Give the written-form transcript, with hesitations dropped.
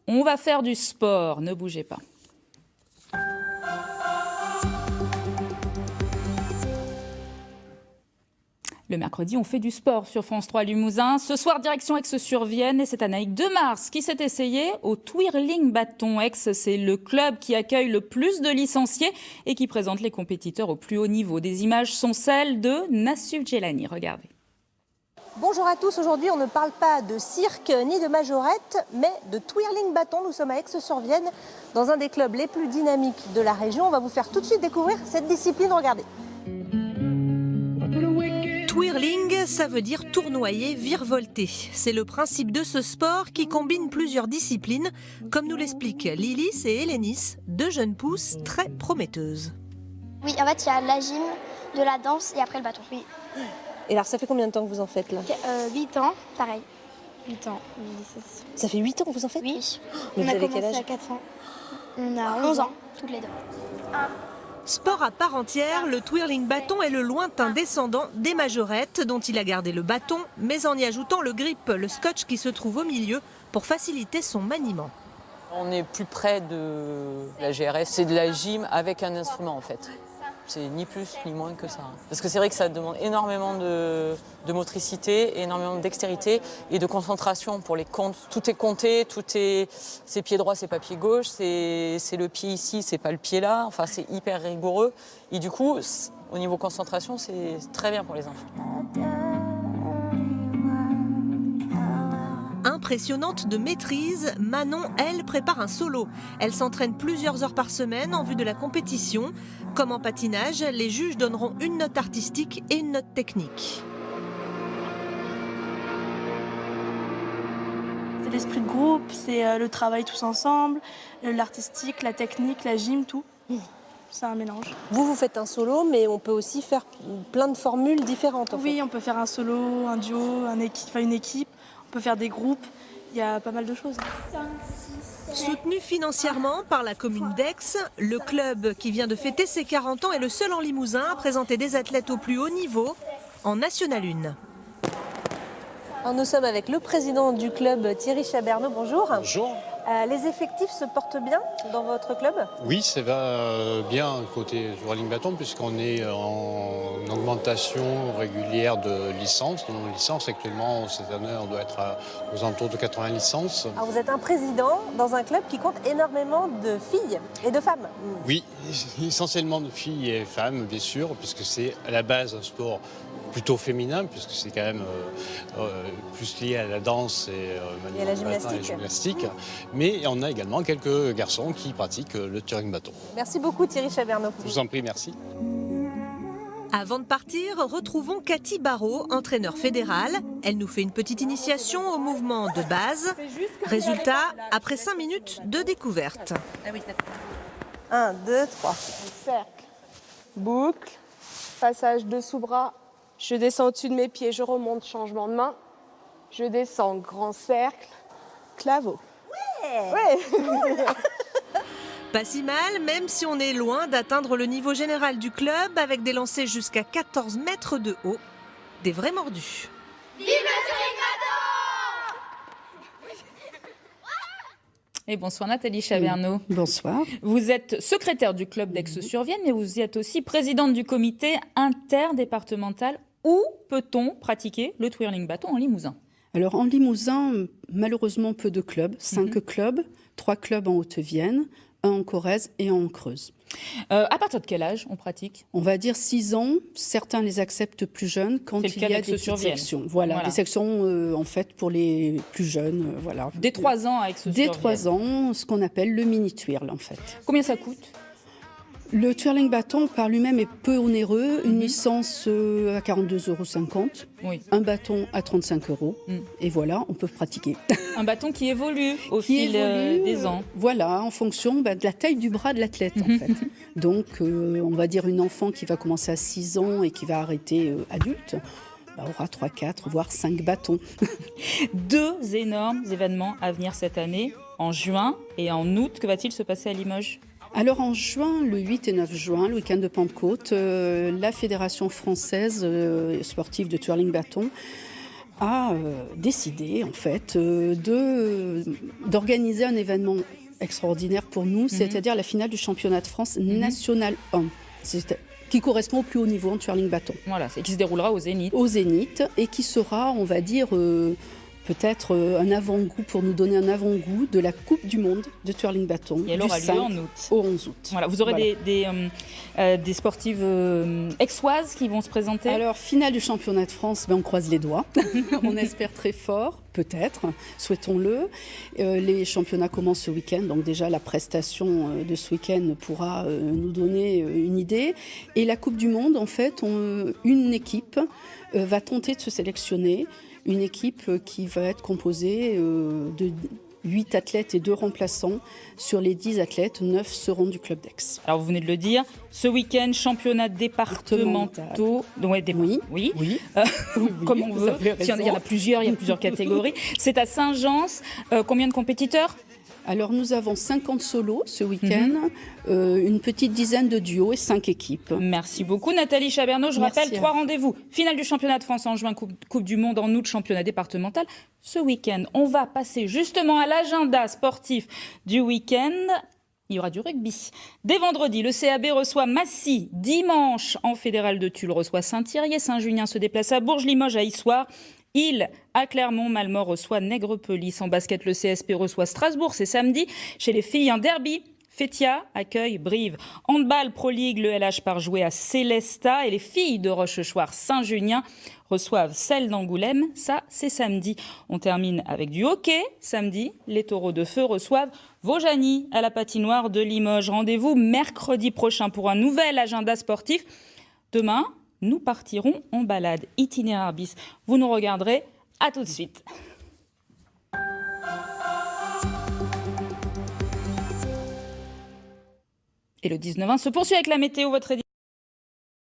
on va faire du sport, ne bougez pas. Le mercredi, on fait du sport sur France 3 Limousin. Ce soir, direction Aix-sur-Vienne et c'est Anaïk Demars qui s'est essayé au twirling bâton. Aix, c'est le club qui accueille le plus de licenciés et qui présente les compétiteurs au plus haut niveau. Des images sont celles de Nassuf Djelani. Regardez. Bonjour à tous, aujourd'hui on ne parle pas de cirque ni de majorette, mais de twirling bâton. Nous sommes à Aix-sur-Vienne, dans un des clubs les plus dynamiques de la région. On va vous faire tout de suite découvrir cette discipline, regardez. Twirling, ça veut dire tournoyer, virevolter. C'est le principe de ce sport qui combine plusieurs disciplines, comme nous l'expliquent Lilis et Hélénis, deux jeunes pousses très prometteuses. Oui, en fait, il y a la gym, de la danse et après le bâton. Oui. Et alors ça fait combien de temps que vous en faites là? 8 ans, pareil. 8 ans. Ça fait 8 ans que vous en faites? Oui. Mais On vous a avez quel commencé âge? à 4 ans. On a 11 ans, toutes les deux. Sport à part entière, le twirling bâton est le lointain descendant des majorettes dont il a gardé le bâton, mais en y ajoutant le grip, le scotch qui se trouve au milieu pour faciliter son maniement. On est plus près de la GRS, c'est de la gym avec un instrument en fait. C'est ni plus ni moins que ça. Parce que c'est vrai que ça demande énormément de motricité, énormément de dextérité et de concentration pour les comptes. Tout est compté, c'est pied droit, c'est pas pied gauche, c'est le pied ici, c'est pas le pied là. Enfin, c'est hyper rigoureux. Et du coup, au niveau concentration, c'est très bien pour les enfants. Impressionnante de maîtrise, Manon, elle, prépare un solo. Elle s'entraîne plusieurs heures par semaine en vue de la compétition. Comme en patinage, les juges donneront une note artistique et une note technique. C'est l'esprit de groupe, c'est le travail tous ensemble, l'artistique, la technique, la gym, tout. C'est un mélange. Vous faites un solo, mais on peut aussi faire plein de formules différentes. Oui, on peut faire un solo, un duo, une équipe. On peut faire des groupes, il y a pas mal de choses. Soutenu financièrement par la commune d'Aix, le club qui vient de fêter ses 40 ans est le seul en Limousin à présenter des athlètes au plus haut niveau en National 1. Alors, nous sommes avec le président du club, Thierry Chaberneau. Bonjour. Bonjour. Les effectifs se portent bien dans votre club? Oui, ça va bien côté twirling bâton puisqu'on est en augmentation régulière de licences. Nos licences actuellement, cette année, on doit être aux alentours de 80 licences. Alors, vous êtes un président dans un club qui compte énormément de filles et de femmes. Oui, essentiellement de filles et femmes, bien sûr, puisque c'est à la base un sport plutôt féminin, puisque c'est quand même plus lié à la danse et à la gymnastique. Mais on a également quelques garçons qui pratiquent le twirling bâton. Merci beaucoup Thierry Chaberneau. Je vous en prie, merci. Avant de partir, retrouvons Cathy Barrault, entraîneur fédéral. Elle nous fait une petite initiation au mouvement de base. Résultat, après 5 minutes de découverte. 1, 2, 3. Cercle, boucle, passage dessous bras. Je descends au-dessus de mes pieds, je remonte, changement de main. Je descends, grand cercle, claveau. Ouais. Pas si mal, même si on est loin d'atteindre le niveau général du club avec des lancers jusqu'à 14 mètres de haut. Des vrais mordus. Et bonsoir Nathalie Chaberneau. Bonsoir. Vous êtes secrétaire du club d'Aix-sur-Vienne, mais vous êtes aussi présidente du comité interdépartemental. Où peut-on pratiquer le twirling bâton en Limousin? Alors en Limousin, malheureusement peu de clubs, 5 clubs, 3 clubs en Haute-Vienne, 1 en Corrèze et 1 en Creuse. À partir de quel âge on pratique? On va dire 6 ans, certains les acceptent plus jeunes quand il y a des petites sections. Voilà, des sections en fait pour les plus jeunes. Voilà. Dès 3 ans à Aix-sur-Vienne. Dès 3 ans, ce qu'on appelle le mini-twirl en fait. Combien ça coûte? Le twirling bâton par lui-même est peu onéreux. Une licence à 42,50 €. Oui. Un bâton à 35 €. Et voilà, on peut pratiquer. Un bâton qui évolue au fil des ans. Voilà, en fonction de la taille du bras de l'athlète en fait. Donc, on va dire une enfant qui va commencer à 6 ans et qui va arrêter adulte. Aura 3, 4, voire 5 bâtons. 2 énormes événements à venir cette année, en juin et en août. Que va-t-il se passer à Limoges? Alors en juin, le 8 et 9 juin, le week-end de Pentecôte, la Fédération française sportive de twirling bâton a décidé en fait d'organiser un événement extraordinaire pour nous, c'est-à-dire la finale du championnat de France National 1, qui correspond au plus haut niveau en twirling bâton. Voilà, et qui se déroulera au Zénith. Au Zénith, et qui sera, on va dire, peut-être un avant-goût, pour nous donner un avant-goût de la Coupe du Monde de twirling bâton. Et elle aura lieu en août. Au 11 août. Voilà, vous aurez des sportives aixoises qui vont se présenter. Alors, finale du championnat de France, on croise les doigts. On espère très fort, peut-être, souhaitons-le. Les championnats commencent ce week-end, donc déjà la prestation de ce week-end pourra nous donner une idée. Et la Coupe du Monde, en fait, une équipe va tenter de se sélectionner. Une équipe qui va être composée de 8 athlètes et 2 remplaçants. Sur les 10 athlètes, 9 seront du club d'Aix. Alors vous venez de le dire, ce week-end, championnat départementaux. Ouais, oui. Comme on veut. Il y en a plusieurs catégories. C'est à Saint-Gence. Combien de compétiteurs ? Alors nous avons 50 solos ce week-end, une petite dizaine de duos et 5 équipes. Merci beaucoup Nathalie Chabernaud. Je rappelle 3 rendez-vous. Finale du championnat de France en juin, coupe du Monde en août, championnat départemental. Ce week-end, on va passer justement à l'agenda sportif du week-end. Il y aura du rugby. Dès vendredi, le CAB reçoit Massy. Dimanche, en fédéral de Tulle, reçoit Saint-Thierry. Saint-Junien se déplace à Bourges-Limoges à Issoire. Île à Clermont, Malmort reçoit Nègrepelisse. En basket, le CSP reçoit Strasbourg, c'est samedi. Chez les filles, un derby. Fétia accueille Brive. Handball Pro League, le LH part jouer à Célestat. Et les filles de Rochechouart-Saint-Junien reçoivent celles d'Angoulême. Ça, c'est samedi. On termine avec du hockey. Samedi, les Taureaux de Feu reçoivent Vaujany à la patinoire de Limoges. Rendez-vous mercredi prochain pour un nouvel agenda sportif. Demain, nous partirons en balade itinéraire bis. Vous nous regarderez. À tout de suite. Et le 19-20 se poursuit avec la météo, votre édition.